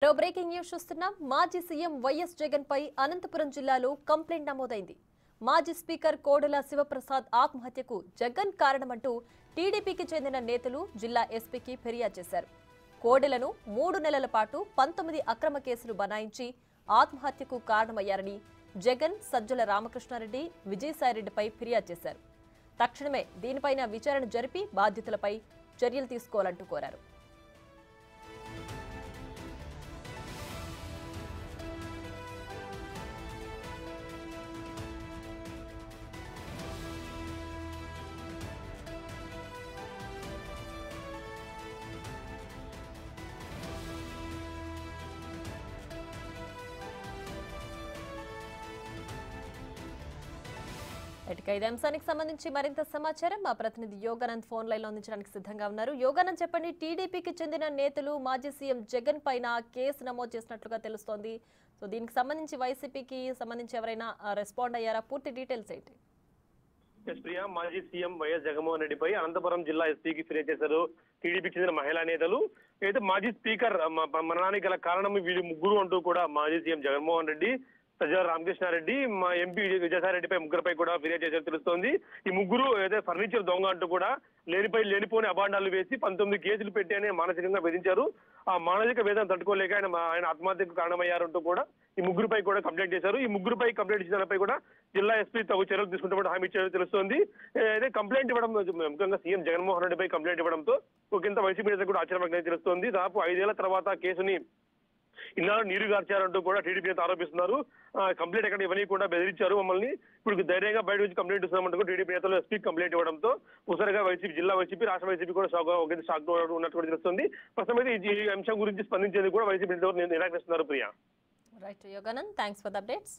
Breaking news చూస్తున్నాం. మాజీ CM YS Jagan పై అనంతపురం జిల్లాలో కంప్లైంట్ నమోదైంది. మాజీ స్పీకర్ కోడెల శివప్రసాద్ ఆత్మహత్యకు జగన్ కారణమంటూ టీడీపీకి చెందిన నేతలు జిల్లా ఎస్పీకి ఫిర్యాదు చేశారు. కోడెలను 3 నెలల పాటు 19 అక్రమ కేసులు బనాయించి ఆత్మహత్యకు కారణమయ్యారని జగన్, సజ్జల రామకృష్ణారెడ్డి, విజయసాయిరెడ్డిపై ఫిర్యాదు చేశారు. తక్షణమే దీనిపైన విచారణ జరిపి బాధ్యులపై చర్యలు తీసుకోవాలంటూ కోరారు. ఇదే అంశానికి సంబంధించి మరింత సమాచారం మా ప్రతినిధి యోగానంద్ ఫోన్ లైన్ లో అందించడానికి సిద్ధంగా ఉన్నారు. యోగానంద్, చెప్పండి, టీడీపీకి చెందిన నేతలు మాజీ సీఎం జగన్ పైన కేసు నమోదు చేసినట్లుగా తెలుస్తోంది. సో దీనికి సంబంధించి వైసీపీకి సంబంధించి ఎవరైనా రెస్పాండ్ అయ్యారా? పూర్తి డీటెయిల్స్ ఏంటి? ప్రియా, మాజీ సీఎం వైఎస్ జగన్మోహన్ రెడ్డిపై అనంతపురం జిల్లా ఎస్పీకి ఫిర్యాదు చేశారు టీడీపీకి చెందిన మహిళా నేతలు. అయితే మాజీ స్పీకర్ మరణానికి గల కారణం వీళ్ళు ముగ్గురు అంటూ కూడా మాజీ సీఎం జగన్మోహన్ రెడ్డి, సజ్జల రామకృష్ణారెడ్డి, మా ఎంపీ విజయసాయిరెడ్డిపై ముగ్గురుపై కూడా ఫిర్యాదు చేసినట్టు తెలుస్తోంది. ఈ ముగ్గురు ఏదైతే ఫర్నిచర్ దొంగ అంటూ కూడా లేనిపోని అబాండాలు వేసి 19 కేసులు పెట్టి అని మానసికంగా వేధించారు. ఆ మానసిక వేదన తట్టుకోలేక ఆయన ఆత్మహత్యకు కారణమయ్యారంటూ కూడా ఈ ముగ్గురుపై కూడా కంప్లైంట్ చేశారు. ఈ ముగ్గురుపై కంప్లైంట్ ఇచ్చిన దానిపై కూడా జిల్లా ఎస్పీ తగు చర్యలు తీసుకుంటే హామీ ఇచ్చారని తెలుస్తోంది. అయితే కంప్లైంట్ ఇవ్వడం ముఖ్యంగా సీఎం జగన్మోహన్ రెడ్డిపై కంప్లైంట్ ఇవ్వడంతో ఒకంత వైసీపీ నేతలు కూడా ఆశ్చర్యం తెలుస్తోంది. దాదాపు 5 ఏళ్ల తర్వాత కేసుని ఇన్నాళ్ళు నీరు గార్చారంటూ కూడా టీడీపీ నేత ఆరోపిస్తున్నారు. కంప్లైంట్ ఎక్కడ ఇవ్వనీయకుండా బెదిరించారు మమ్మల్ని, ఇప్పుడు ధైర్యంగా బయట నుంచి కంప్లైంట్ ఇస్తున్నామంటూ టీడీపీ నేతలు ఎస్పీ కంప్లైంట్ ఇవ్వడంతో ఉసరిగా వైసీపీ, జిల్లా వైసీపీ, రాష్ట్ర వైసీపీ కూడా షాక్ ఉన్నట్టు కూడా తెలుస్తుంది. ప్రస్తుతం అయితే ఈ అంశం గురించి స్పందించేందుకు కూడా వైసీపీ నేతలు నిరాకరిస్తున్నారు. Priya. Right Yoganand, thanks for the updates.